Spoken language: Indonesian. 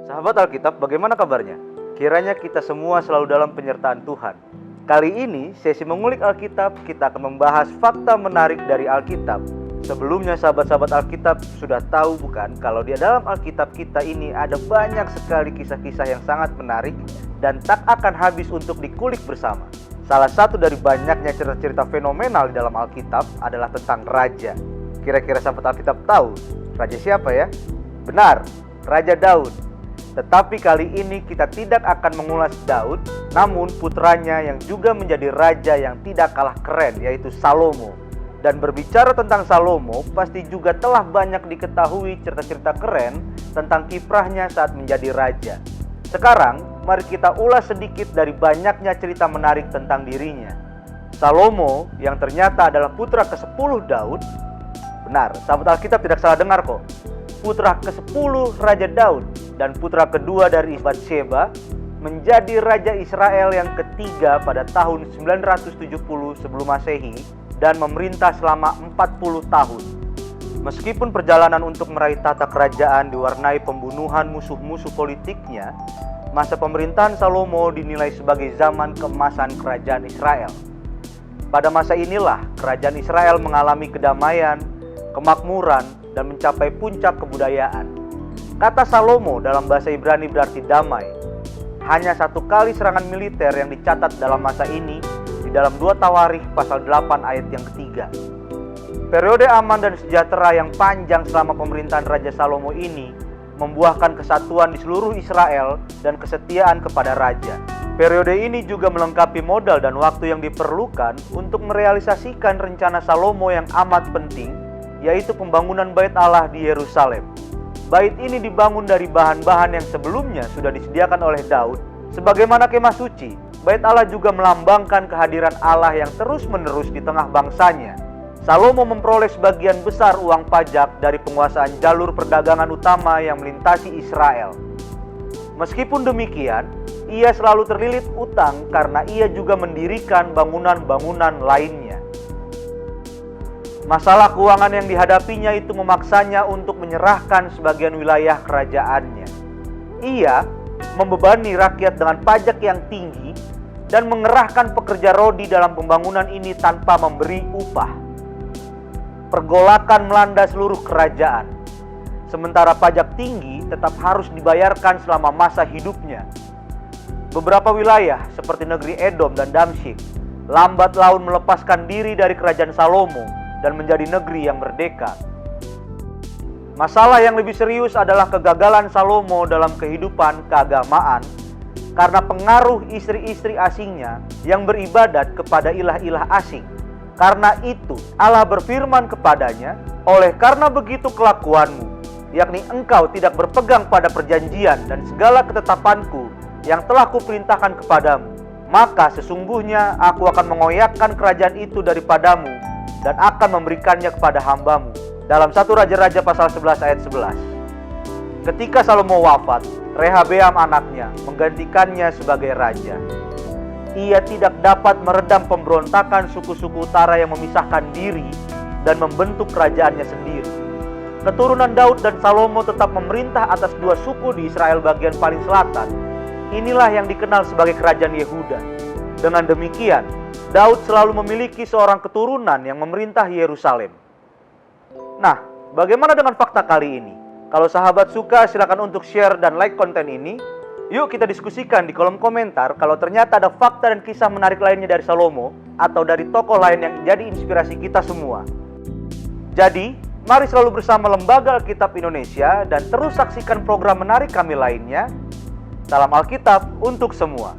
Sahabat Alkitab, bagaimana kabarnya? Kiranya kita semua selalu dalam penyertaan Tuhan. Kali ini, sesi mengulik Alkitab, kita akan membahas fakta menarik dari Alkitab. Sebelumnya, sahabat-sahabat Alkitab sudah tahu bukan, kalau di dalam Alkitab kita ini ada banyak sekali kisah-kisah yang sangat menarik dan tak akan habis untuk dikulik bersama. Salah satu dari banyaknya cerita-cerita fenomenal di dalam Alkitab adalah tentang raja. Kira-kira sahabat Alkitab tahu, raja siapa ya? Benar, Raja Daud. Tetapi kali ini kita tidak akan mengulas Daud, namun putranya yang juga menjadi raja yang tidak kalah keren, yaitu Salomo. Dan berbicara tentang Salomo, pasti juga telah banyak diketahui cerita-cerita keren tentang kiprahnya saat menjadi raja. Sekarang, mari kita ulas sedikit dari banyaknya cerita menarik tentang dirinya. Salomo yang ternyata adalah putra ke-10 Daud. Benar, sahabat Alkitab tidak salah dengar kok. Putra ke-10 Raja Daud dan putra kedua dari Batsheba, menjadi Raja Israel yang ketiga pada tahun 970 sebelum Masehi dan memerintah selama 40 tahun. Meskipun perjalanan untuk meraih tata kerajaan diwarnai pembunuhan musuh-musuh politiknya, masa pemerintahan Salomo dinilai sebagai zaman keemasan kerajaan Israel. Pada masa inilah kerajaan Israel mengalami kedamaian, kemakmuran, dan mencapai puncak kebudayaan. Kata Salomo dalam bahasa Ibrani berarti damai. Hanya satu kali serangan militer yang dicatat dalam masa ini di dalam 2 Tawarikh pasal 8 ayat yang ketiga. Periode aman dan sejahtera yang panjang selama pemerintahan Raja Salomo ini membuahkan kesatuan di seluruh Israel dan kesetiaan kepada raja. Periode ini juga melengkapi modal dan waktu yang diperlukan untuk merealisasikan rencana Salomo yang amat penting, yaitu pembangunan Bait Allah di Yerusalem. Bait ini dibangun dari bahan-bahan yang sebelumnya sudah disediakan oleh Daud. Sebagaimana kemah suci, Bait Allah juga melambangkan kehadiran Allah yang terus-menerus di tengah bangsanya. Salomo memperoleh sebagian besar uang pajak dari penguasaan jalur perdagangan utama yang melintasi Israel. Meskipun demikian, ia selalu terlilit utang karena ia juga mendirikan bangunan-bangunan lainnya. Masalah keuangan yang dihadapinya itu memaksanya untuk menyerahkan sebagian wilayah kerajaannya. Ia membebani rakyat dengan pajak yang tinggi dan mengerahkan pekerja rodi dalam pembangunan ini tanpa memberi upah. Pergolakan melanda seluruh kerajaan. Sementara pajak tinggi tetap harus dibayarkan selama masa hidupnya. Beberapa wilayah seperti negeri Edom dan Damsyik lambat laun melepaskan diri dari kerajaan Salomo dan menjadi negeri yang merdeka. Masalah yang lebih serius adalah kegagalan Salomo dalam kehidupan keagamaan karena pengaruh istri-istri asingnya yang beribadat kepada ilah-ilah asing. Karena itu Allah berfirman kepadanya, "Oleh karena begitu kelakuanmu, yakni engkau tidak berpegang pada perjanjian dan segala ketetapanku yang telah kuperintahkan kepadamu, maka sesungguhnya aku akan mengoyakkan kerajaan itu daripadamu dan akan memberikannya kepada hambamu." Dalam 1 Raja-Raja pasal 11 ayat 11. Ketika Salomo wafat, Rehabeam anaknya menggantikannya sebagai raja. Ia tidak dapat meredam pemberontakan suku-suku utara yang memisahkan diri dan membentuk kerajaannya sendiri. Keturunan Daud dan Salomo tetap memerintah atas 2 suku di Israel bagian paling selatan. Inilah yang dikenal sebagai kerajaan Yehuda. Dengan demikian, Daud selalu memiliki seorang keturunan yang memerintah Yerusalem. Nah, bagaimana dengan fakta kali ini? Kalau sahabat suka, silakan untuk share dan like konten ini. Yuk kita diskusikan di kolom komentar kalau ternyata ada fakta dan kisah menarik lainnya dari Salomo atau dari tokoh lain yang jadi inspirasi kita semua. Jadi, mari selalu bersama Lembaga Alkitab Indonesia dan terus saksikan program menarik kami lainnya. Salam Alkitab untuk semua.